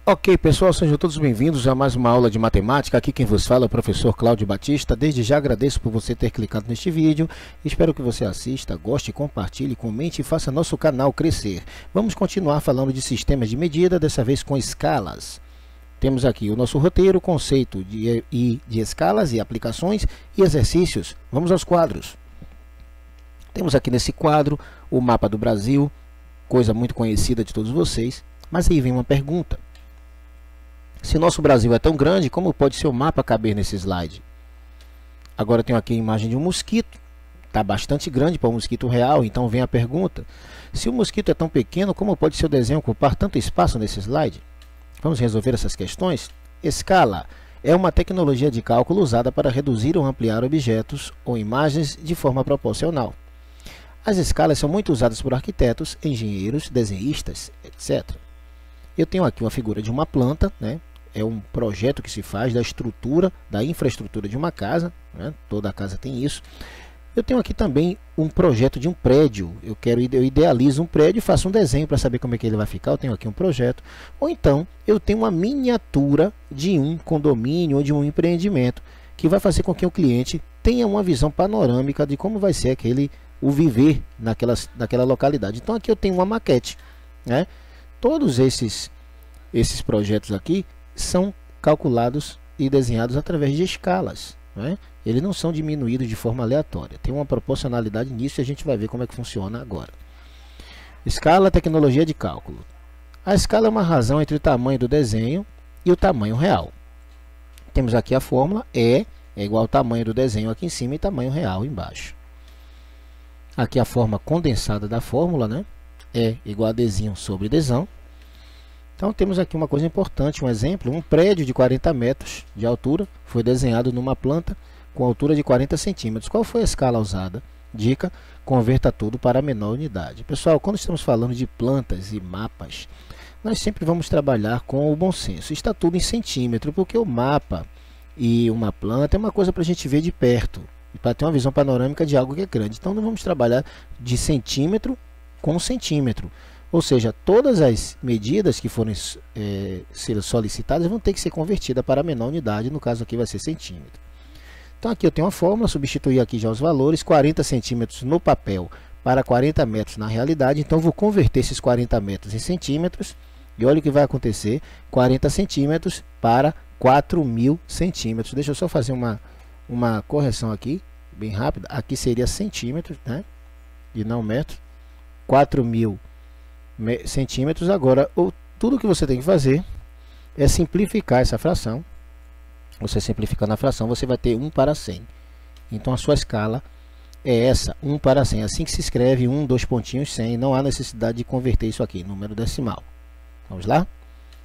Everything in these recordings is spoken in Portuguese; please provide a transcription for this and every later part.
Ok, pessoal, sejam todos bem-vindos a mais uma aula de matemática. Aqui quem vos fala é o professor Cláudio Batista. Desde já agradeço por você ter clicado neste vídeo. Espero que você assista, goste, compartilhe, comente e faça nosso canal crescer. Vamos continuar falando de sistemas de medida, dessa vez com escalas. Temos aqui o nosso roteiro, conceito de escalas e aplicações e exercícios. Vamos aos quadros. Temos aqui nesse quadro o mapa do Brasil, coisa muito conhecida de todos vocês. Mas aí vem uma pergunta. Se nosso Brasil é tão grande, como pode seu mapa caber nesse slide? Agora eu tenho aqui a imagem de um mosquito. Está bastante grande para um mosquito real, então vem a pergunta. Se o mosquito é tão pequeno, como pode seu desenho ocupar tanto espaço nesse slide? Vamos resolver essas questões? Escala é uma tecnologia de cálculo usada para reduzir ou ampliar objetos ou imagens de forma proporcional. As escalas são muito usadas por arquitetos, engenheiros, desenhistas, etc. Eu tenho aqui uma figura de uma planta, né? É um projeto que se faz da estrutura, da infraestrutura de uma casa, né? Toda casa tem isso. Eu tenho aqui também um projeto de um prédio. Eu idealizo um prédio e faço um desenho para saber como é que ele vai ficar. Eu tenho aqui um projeto. Ou então, eu tenho uma miniatura de um condomínio ou de um empreendimento que vai fazer com que o cliente tenha uma visão panorâmica de como vai ser o viver naquela localidade. Então, aqui eu tenho uma maquete, né? Todos esses projetos aqui são calculados e desenhados através de escalas, né? Eles não são diminuídos de forma aleatória. Tem uma proporcionalidade nisso e a gente vai ver como é que funciona agora. Escala, tecnologia de cálculo. A escala é uma razão entre o tamanho do desenho e o tamanho real. Temos aqui a fórmula, E é igual ao tamanho do desenho aqui em cima e tamanho real embaixo. Aqui a forma condensada da fórmula, né? E igual a Dzinho sobre Dzão. Então temos aqui uma coisa importante, um exemplo, um prédio de 40 metros de altura foi desenhado numa planta com altura de 40 centímetros. Qual foi a escala usada? Dica, converta tudo para a menor unidade. Pessoal, quando estamos falando de plantas e mapas, nós sempre vamos trabalhar com o bom senso. Está tudo em centímetro, porque o mapa e uma planta é uma coisa para a gente ver de perto, para ter uma visão panorâmica de algo que é grande. Então, nós vamos trabalhar de centímetro com centímetro. Ou seja, todas as medidas que forem ser solicitadas vão ter que ser convertidas para a menor unidade, no caso aqui vai ser centímetro. Então aqui eu tenho uma fórmula, substituir aqui já os valores, 40 centímetros no papel para 40 metros na realidade. Então vou converter esses 40 metros em centímetros e olha o que vai acontecer, 40 centímetros para 4.000 centímetros. Deixa eu só fazer uma correção aqui, bem rápida. Aqui seria centímetros, né? E não metros. 4.000 centímetros. Agora, tudo que você tem que fazer é simplificar essa fração. Você simplificando a fração, você vai ter 1 para 100. Então, a sua escala é essa, 1 para 100. Assim que se escreve 1, 2 pontinhos, 100. Não há necessidade de converter isso aqui em número decimal. Vamos lá?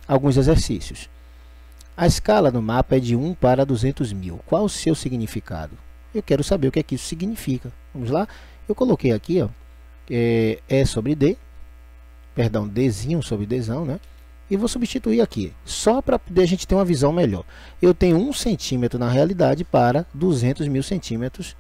Alguns exercícios. A escala no mapa é de 1 para 200.000. Qual o seu significado? Eu quero saber o que é que isso significa. Vamos lá? Eu coloquei aqui, ó, E sobre D, perdão, Dzinho sobre Dzão, né? E vou substituir aqui, só para poder a gente ter uma visão melhor. Eu tenho 1 centímetro na realidade para 200.000 centímetros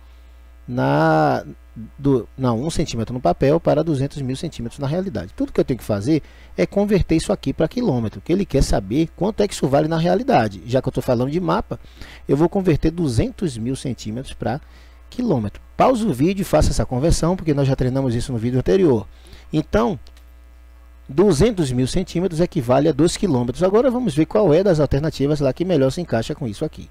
1 centímetro no papel para 200.000 centímetros na realidade. Tudo que eu tenho que fazer é converter isso aqui para quilômetro, que ele quer saber quanto é que isso vale na realidade. Já que eu estou falando de mapa, eu vou converter 200.000 centímetros para quilômetro. Pausa o vídeo e faça essa conversão, porque nós já treinamos isso no vídeo anterior. Então, 200.000 centímetros equivale a 2 quilômetros. Agora vamos ver qual é das alternativas lá que melhor se encaixa com isso aqui.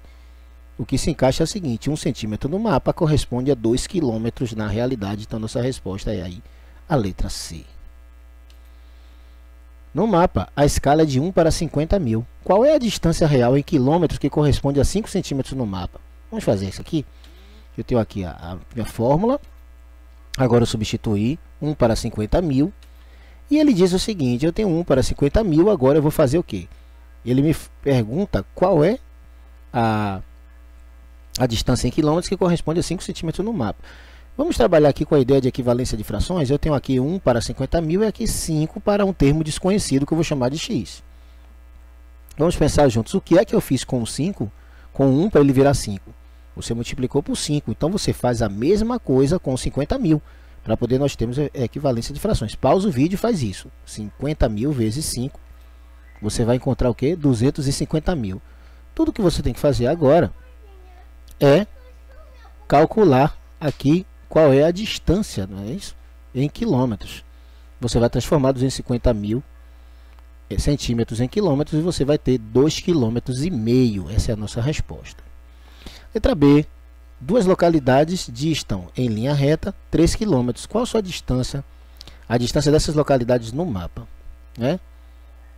O que se encaixa é o seguinte, 1 centímetro no mapa corresponde a 2 quilômetros na realidade. Então, nossa resposta é aí a letra C. No mapa, a escala é de 1 para 50.000. Qual é a distância real em quilômetros que corresponde a 5 centímetros no mapa? Vamos fazer isso aqui. Eu tenho aqui a minha fórmula. Agora eu substituí 1 para 50.000. E ele diz o seguinte, eu tenho 1 para 50.000, agora eu vou fazer o quê? Ele me pergunta qual é a distância em quilômetros que corresponde a 5 centímetros no mapa. Vamos trabalhar aqui com a ideia de equivalência de frações. Eu tenho aqui 1 para 50.000 e aqui 5 para um termo desconhecido que eu vou chamar de x. Vamos pensar juntos, o que é que eu fiz com o 5? Com 1 para ele virar 5. Você multiplicou por 5, então você faz a mesma coisa com 50.000. Para poder nós termos a equivalência de frações. Pausa o vídeo e faz isso. 50.000 vezes 5 você vai encontrar o que? 250 mil. Tudo que você tem que fazer agora é calcular aqui qual é a distância, não é isso? Em quilômetros. Você vai transformar 250 mil centímetros em quilômetros e você vai ter 2,5 km. Essa é a nossa resposta. Letra B. Duas localidades distam em linha reta 3 km. Qual a sua distância? A distância dessas localidades no mapa, né?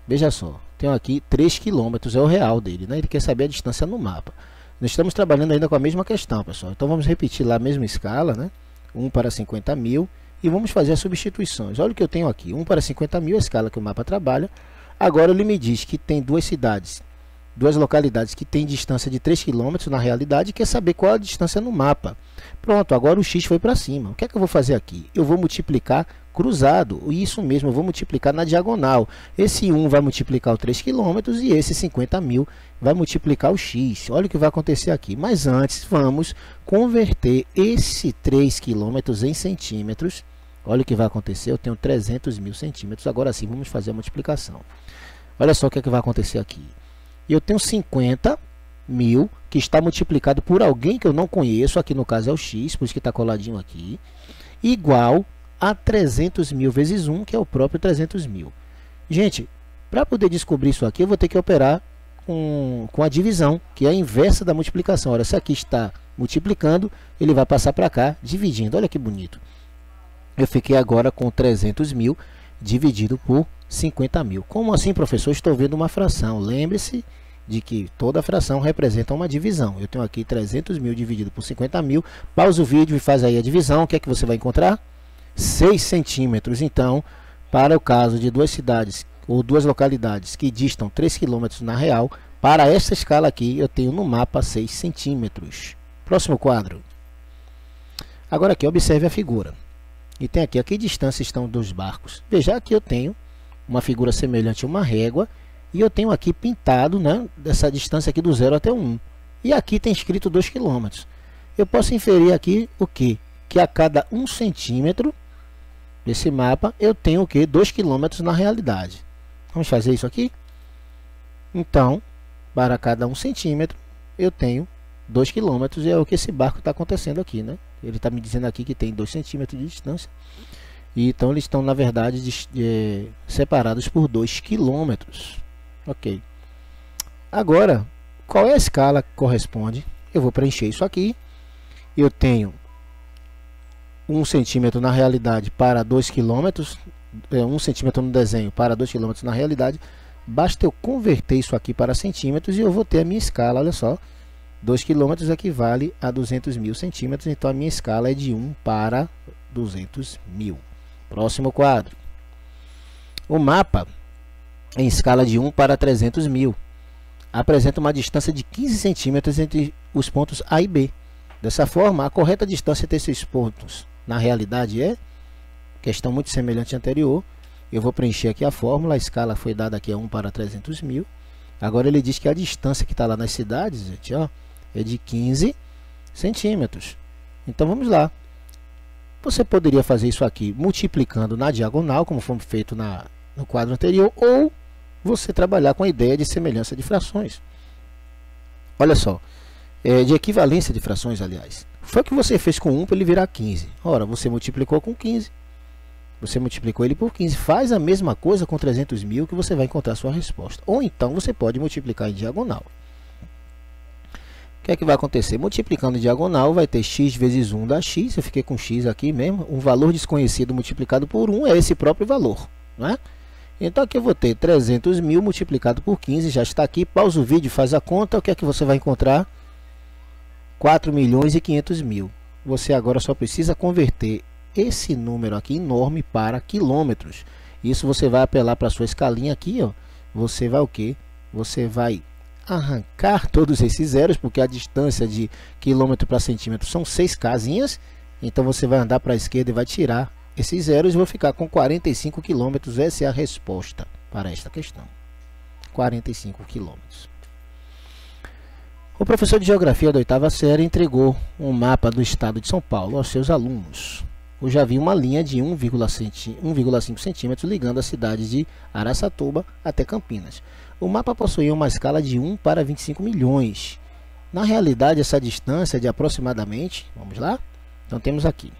Veja só, tenho aqui 3 km, é o real dele, né? Ele quer saber a distância no mapa. Nós estamos trabalhando ainda com a mesma questão, pessoal. Então vamos repetir lá a mesma escala, né? 1 para 50 mil. E vamos fazer as substituições. Olha o que eu tenho aqui. 1 para 50 mil, a escala que o mapa trabalha. Agora ele me diz que tem duas cidades, duas localidades que têm distância de 3 km na realidade e quer saber qual a distância no mapa. Pronto, agora o x foi para cima. O que é que eu vou fazer aqui? Eu vou multiplicar cruzado. Isso mesmo, eu vou multiplicar na diagonal. Esse 1 vai multiplicar o 3 km e esse 50 mil vai multiplicar o x. Olha o que vai acontecer aqui. Mas antes, vamos converter esse 3 km em centímetros. Olha o que vai acontecer. Eu tenho 300 mil centímetros. Agora sim, vamos fazer a multiplicação. Olha só o que é que vai acontecer aqui. Eu tenho 50 mil, que está multiplicado por alguém que eu não conheço. Aqui no caso é o x, por isso que está coladinho aqui. Igual a 300 mil vezes 1, que é o próprio 300 mil. Gente, para poder descobrir isso aqui, eu vou ter que operar com a divisão, que é a inversa da multiplicação. Olha, se aqui está multiplicando, ele vai passar para cá, dividindo. Olha que bonito. Eu fiquei agora com 300 mil dividido por 50 mil. Como assim, professor? Estou vendo uma fração. Lembre-se de que toda fração representa uma divisão. Eu tenho aqui 300 mil dividido por 50 mil. Pausa o vídeo e faz aí a divisão. O que é que você vai encontrar? 6 centímetros. Então, para o caso de duas cidades ou duas localidades que distam 3 km na real, para essa escala aqui, eu tenho no mapa 6 centímetros. Próximo quadro. Agora aqui, observe a figura. E tem aqui, a que distância estão dos barcos? Veja, aqui eu tenho uma figura semelhante a uma régua, e eu tenho aqui pintado, né, dessa distância aqui do 0 até o 1. E aqui tem escrito 2 km. Eu posso inferir aqui o quê? Que a cada 1 centímetro desse mapa, eu tenho o quê? 2 km na realidade. Vamos fazer isso aqui? Então, para cada 1 centímetro, eu tenho 2 km, e é o que esse barco está acontecendo aqui, né? Ele está me dizendo aqui que tem 2 centímetros de distância. E então eles estão, na verdade, separados por 2 km. Ok. Agora, qual é a escala que corresponde? Eu vou preencher isso aqui. Eu tenho 1 centímetro na realidade para 2 km. 1 centímetro no desenho para 2 km na realidade. Basta eu converter isso aqui para centímetros e eu vou ter a minha escala, olha só. 2 km equivale a 200 mil centímetros, então a minha escala é de 1 para 200 mil. Próximo quadro. O mapa, em escala de 1 para 300 mil, apresenta uma distância de 15 centímetros entre os pontos A e B. Dessa forma, a correta distância entre esses pontos, na realidade, é questão muito semelhante à anterior. Eu vou preencher aqui a fórmula, a escala foi dada aqui a 1 para 300 mil. Agora ele diz que a distância que está lá nas cidades, gente, ó, é de 15 centímetros. Então vamos lá. Você poderia fazer isso aqui multiplicando na diagonal, como foi feito no quadro anterior, ou você trabalhar com a ideia de semelhança de frações. Olha só, de equivalência de frações, aliás. Foi o que você fez com 1 para ele virar 15. Ora, você multiplicou com 15. Você multiplicou ele por 15. Faz a mesma coisa com 300 mil que você vai encontrar a sua resposta. Ou então você pode multiplicar em diagonal. O que é que vai acontecer? Multiplicando em diagonal, vai ter x vezes 1 dá x. Eu fiquei com x aqui mesmo. Um valor desconhecido multiplicado por 1 é esse próprio valor, não é? Então aqui eu vou ter 300 mil multiplicado por 15. Já está aqui. Pausa o vídeo, faz a conta. O que é que você vai encontrar? 4.500.000. Você agora só precisa converter esse número aqui enorme para quilômetros. Isso você vai apelar para a sua escalinha aqui, ó. Você vai o quê? Você vai arrancar todos esses zeros, porque a distância de quilômetro para centímetro são 6 casinhas. Então você vai andar para a esquerda e vai tirar esses zeros e vou ficar com 45 quilômetros. Essa é a resposta para esta questão. 45 quilômetros. O professor de Geografia da 8ª série entregou um mapa do estado de São Paulo aos seus alunos. eu já vi uma linha de 1,5 centímetros ligando a cidade de Araçatuba até Campinas. O mapa possuía uma escala de 1 para 25 milhões. Na realidade, essa distância é de aproximadamente, vamos lá? Então temos aqui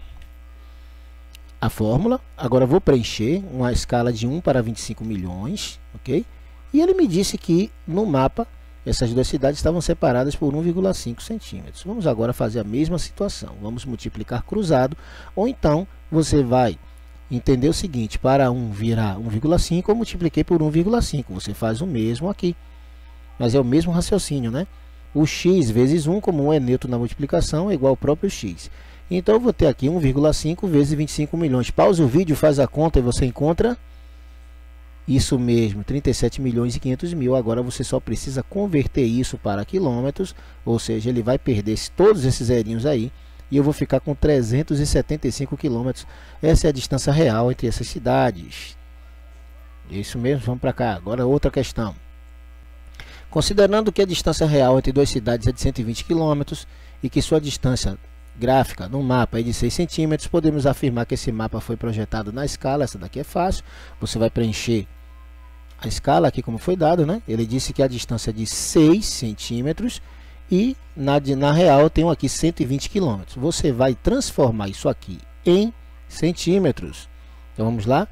a fórmula. Agora eu vou preencher uma escala de 1 para 25 milhões, ok? E ele me disse que no mapa essas duas cidades estavam separadas por 1,5 centímetros. Vamos agora fazer a mesma situação. Vamos multiplicar cruzado, ou então você vai entender o seguinte: para 1 virar 1,5, eu multipliquei por 1,5. Você faz o mesmo aqui. Mas é o mesmo raciocínio, né? O x vezes 1, como 1 é neutro na multiplicação, é igual ao próprio x. Então eu vou ter aqui 1,5 vezes 25 milhões. Pausa o vídeo, faz a conta e você encontra isso mesmo, 37 milhões e 500 mil. Agora você só precisa converter isso para quilômetros, ou seja, ele vai perder todos esses zerinhos aí, e eu vou ficar com 375 quilômetros. Essa é a distância real entre essas cidades. Isso mesmo, vamos para cá. Agora outra questão. Considerando que a distância real entre duas cidades é de 120 quilômetros e que sua distância gráfica no mapa é de 6 centímetros, podemos afirmar que esse mapa foi projetado na escala. Essa daqui é fácil, você vai preencher a escala aqui como foi dado, né? Ele disse que a distância é de 6 centímetros e na real eu tenho aqui 120 quilômetros. Você vai transformar isso aqui em centímetros. Então vamos lá?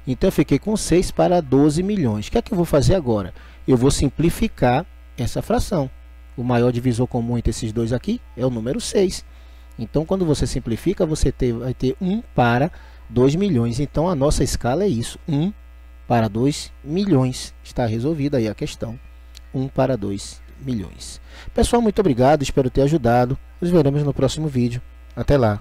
Então eu fiquei com 6 para 12 milhões. O que é que eu vou fazer agora? Eu vou simplificar essa fração. O maior divisor comum entre esses dois aqui é o número 6. Então, quando você simplifica, você vai ter 1 para 2 milhões. Então, a nossa escala é isso, 1 para 2 milhões. Está resolvida aí a questão, 1 para 2 milhões. Pessoal, muito obrigado, espero ter ajudado. Nos veremos no próximo vídeo. Até lá.